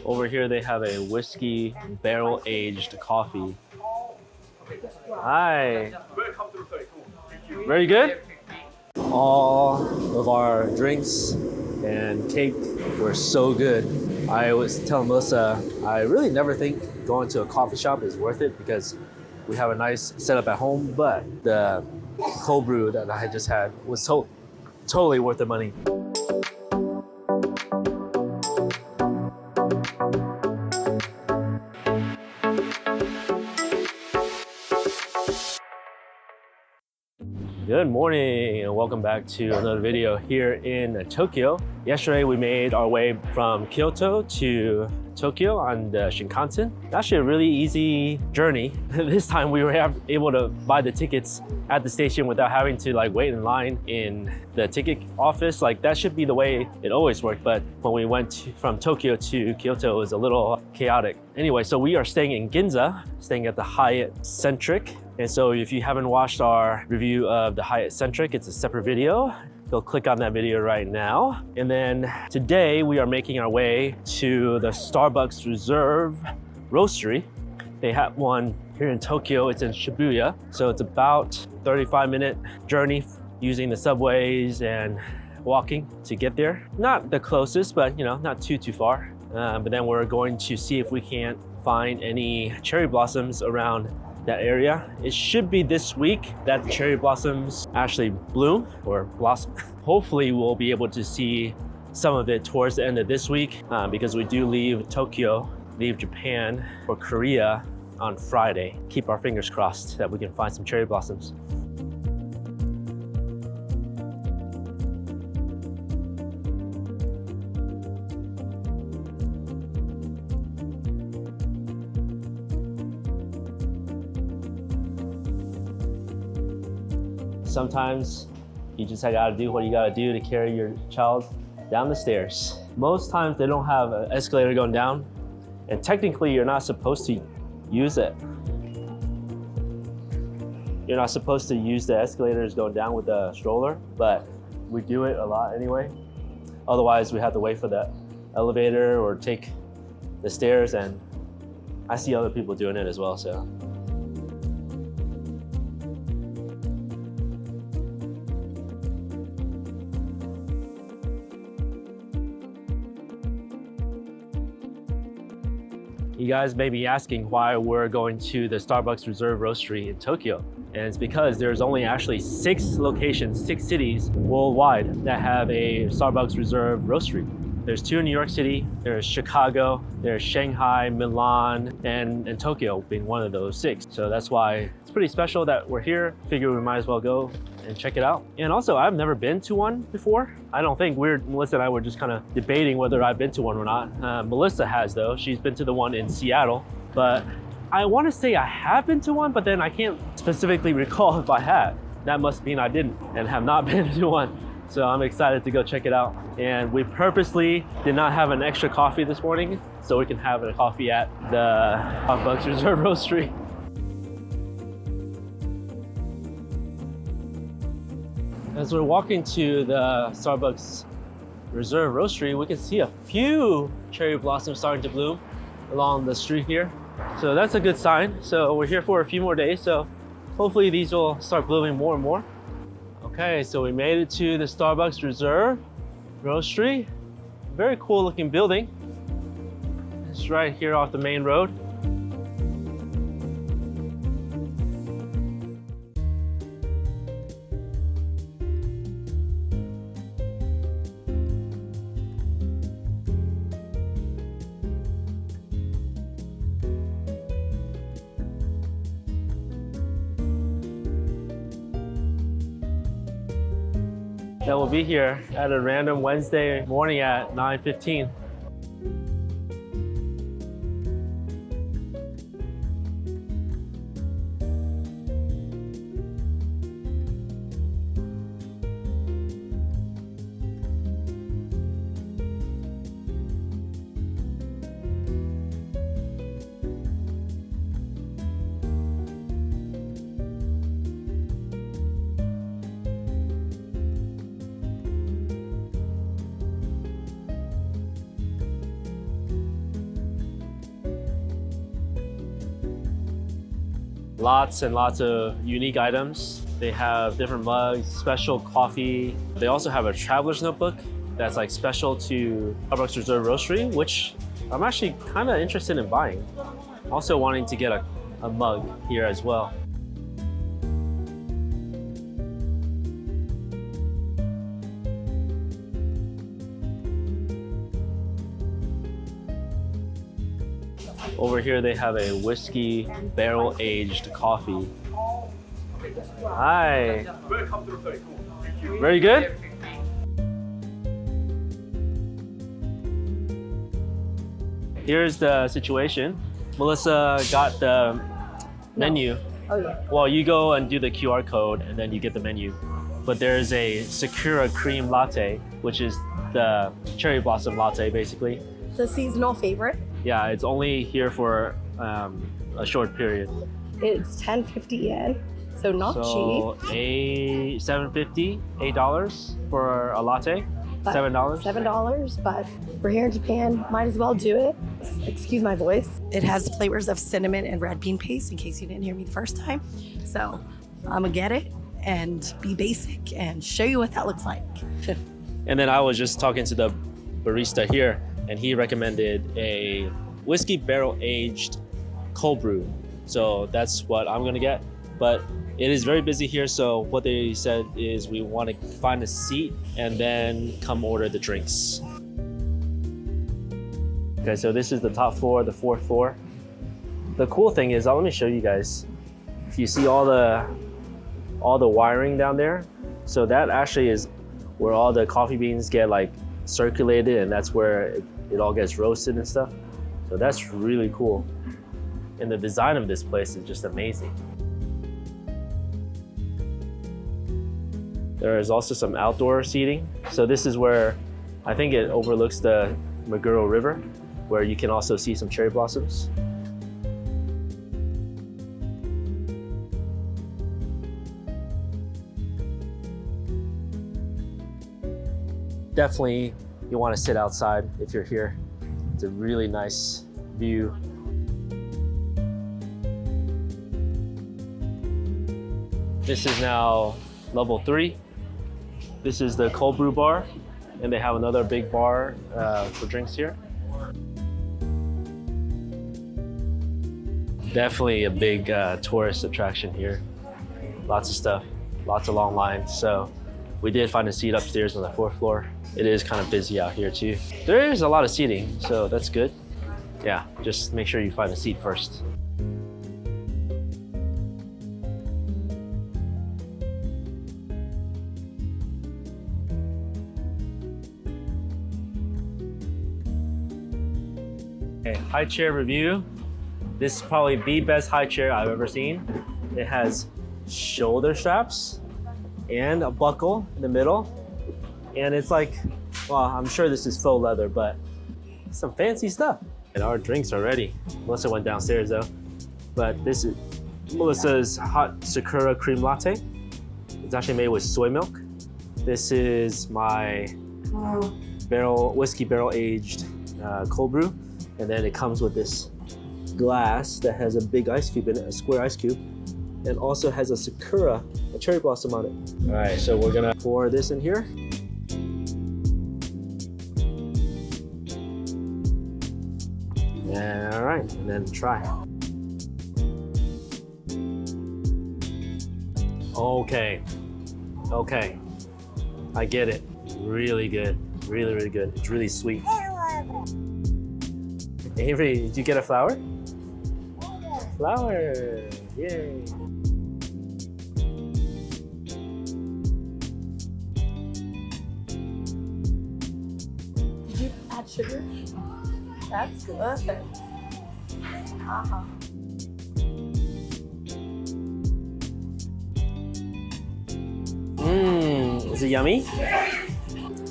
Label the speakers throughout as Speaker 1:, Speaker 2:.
Speaker 1: Over here they have a whiskey barrel-aged coffee. Hi. Very good. All of our drinks and cake were so good. I was telling Melissa, I really never think going to a coffee shop is worth it because we have a nice setup at home, but the cold brew that I had just had was totally worth the money. Good morning and welcome back to another video here in Tokyo. Yesterday we made our way from Kyoto to Tokyo on the Shinkansen. Actually a really easy journey. This time we were able to buy the tickets at the station without having to wait in line in the ticket office. That should be the way it always worked, but when we went from Tokyo to Kyoto it was a little chaotic. Anyway, so we are staying in Ginza, staying at the Hyatt Centric. And so if you haven't watched our review of the Hyatt Centric, it's a separate video. Go click on that video right now. And then today we are making our way to the Starbucks Reserve Roastery. They have one here in Tokyo, it's in Shibuya. So it's about 35-minute journey using the subways and walking to get there. Not the closest, but not too far. But then we're going to see if we can't find any cherry blossoms around that area. It should be this week that the cherry blossoms actually bloom or blossom. Hopefully we'll be able to see some of it towards the end of this week because we do leave Japan for Korea on Friday. Keep our fingers crossed that we can find some cherry blossoms. Sometimes you just gotta do what you gotta do to carry your child down the stairs. Most times they don't have an escalator going down, and technically you're not supposed to use it. You're not supposed to use the escalators going down with the stroller, but we do it a lot anyway. Otherwise we have to wait for the elevator or take the stairs, and I see other people doing it as well, so. You guys may be asking why we're going to the Starbucks Reserve Roastery in Tokyo. And it's because there's only actually 6 locations, 6 cities worldwide that have a Starbucks Reserve Roastery. There's 2 in New York City, there's Chicago, there's Shanghai, Milan, and Tokyo being one of those 6. So that's why it's pretty special that we're here. Figure we might as well go and check it out. And also, I've never been to one before. I don't think Melissa and I were just kind of debating whether I've been to one or not. Melissa has though. She's been to the one in Seattle, but I want to say I have been to one, but then I can't specifically recall if I had. That must mean I didn't and have not been to one. So I'm excited to go check it out. And we purposely did not have an extra coffee this morning so we can have a coffee at the Starbucks Reserve Roastery. As we're walking to the Starbucks Reserve Roastery, we can see a few cherry blossoms starting to bloom along the street here. So that's a good sign. So we're here for a few more days, so hopefully these will start blooming more and more. Okay, so we made it to the Starbucks Reserve Roastery. Very cool looking building. It's right here off the main road. That will be here at a random Wednesday morning at 9:15. Lots and lots of unique items. They have different mugs, special coffee. They also have a traveler's notebook that's like special to Starbucks Reserve Roastery, which I'm actually kind of interested in buying. Also wanting to get a mug here as well. Over here they have a whiskey barrel-aged coffee. Hi. Very good? Here's the situation. Melissa got the menu.
Speaker 2: Oh yeah.
Speaker 1: Well, you go and do the QR code and then you get the menu. But there's a Sakura Cream latte, which is the cherry blossom latte basically.
Speaker 2: It's a seasonal favorite.
Speaker 1: Yeah, it's only here for a short period.
Speaker 2: It's 10.50 yen, so not cheap.
Speaker 1: $7.50, $8 for a latte.
Speaker 2: But
Speaker 1: $7.
Speaker 2: $7, but we're here in Japan, might as well do it. Excuse my voice. It has flavors of cinnamon and red bean paste, in case you didn't hear me the first time. So I'm gonna get it and be basic and show you what that looks like.
Speaker 1: And then I was just talking to the barista here, and he recommended a whiskey barrel aged cold brew. So that's what I'm gonna get. But it is very busy here, so what they said is we want to find a seat and then come order the drinks. Okay, so this is the top floor, the fourth floor. The cool thing is, let me show you guys. If you see all the wiring down there, so that actually is where all the coffee beans get like circulated, and that's where it all gets roasted and stuff. So that's really cool. And the design of this place is just amazing. There is also some outdoor seating. So this is where I think it overlooks the Meguro River, where you can also see some cherry blossoms. Definitely, you want to sit outside if you're here. It's a really nice view. This is now level 3. This is the cold brew bar, and they have another big bar for drinks here. Definitely a big tourist attraction here. Lots of stuff, lots of long lines. So we did find a seat upstairs on the 4th floor. It is kind of busy out here too. There is a lot of seating, so that's good. Yeah, just make sure you find a seat first. Okay, high chair review. This is probably the best high chair I've ever seen. It has shoulder straps and a buckle in the middle. And it's like, well, I'm sure this is faux leather, but some fancy stuff. And our drinks are ready. Melissa went downstairs though. But this is Melissa's hot Sakura Cream latte. It's actually made with soy milk. This is my whiskey barrel aged cold brew. And then it comes with this glass that has a big ice cube in it, a square ice cube, and also has a sakura, a cherry blossom on it. All right, so we're gonna pour this in here. All right, and then try. Okay, I get it. Really good, really good. It's really sweet. Avery, did you get a flower? Flower, yay.
Speaker 2: Did you add sugar? That's good.
Speaker 1: Is it yummy?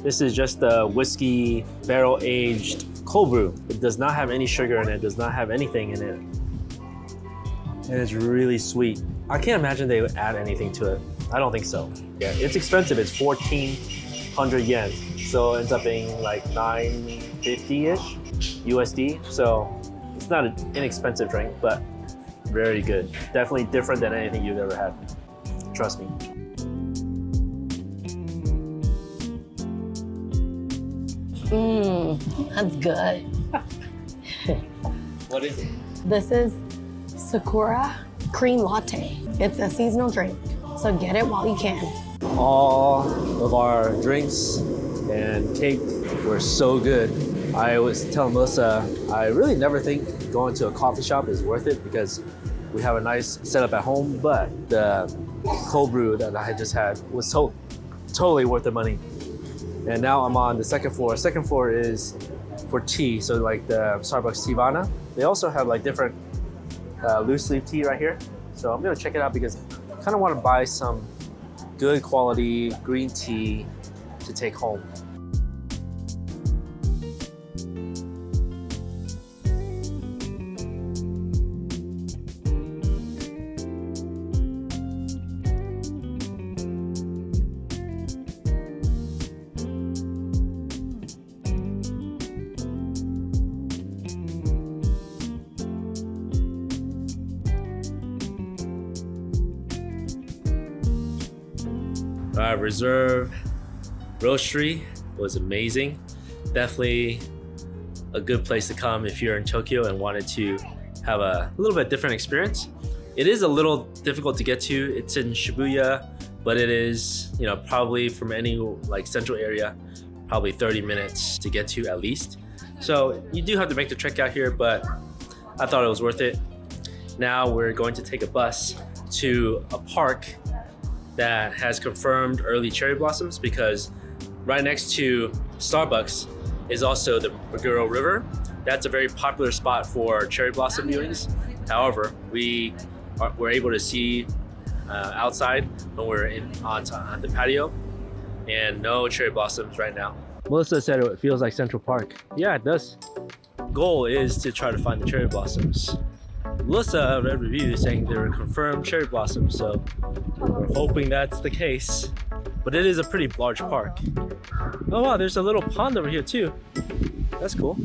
Speaker 1: This is just the whiskey barrel aged cold brew. It does not have any sugar in it, does not have anything in it. And it's really sweet. I can't imagine they would add anything to it. I don't think so. Yeah, it's expensive. It's 1,400 yen. So it ends up being like 950-ish USD. So it's not an inexpensive drink, but Very good. Definitely different than anything you've ever had. Trust me.
Speaker 2: That's good.
Speaker 1: What is it?
Speaker 2: This is Sakura Cream latte. It's a seasonal drink, so get it while you can.
Speaker 1: All of our drinks and cake were so good. I was telling Melissa, I really never think going to a coffee shop is worth it because we have a nice setup at home, but the cold brew that I just had was totally worth the money. And now I'm on the second floor. Second floor is for tea, so like the Starbucks Teavana. They also have like different loose leaf tea right here. So I'm gonna check it out because I kind of want to buy some good quality green tea to take home. Reserve Roastery was amazing. Definitely a good place to come if you're in Tokyo and wanted to have a little bit different experience. It is a little difficult to get to. It's in Shibuya, but it is, you know, probably from any like central area, probably 30 minutes to get to at least. So you do have to make the trek out here, but I thought it was worth it. Now we're going to take a bus to a park that has confirmed early cherry blossoms because right next to Starbucks is also the Meguro River. That's a very popular spot for cherry blossom viewings. However, we're able to see outside when we're on the patio, and no cherry blossoms right now. Melissa said it feels like Central Park. Yeah, it does. Goal is to try to find the cherry blossoms. Melissa read reviews saying they were confirmed cherry blossoms, so we're hoping that's the case. But it is a pretty large park. Oh wow, there's a little pond over here too. That's cool.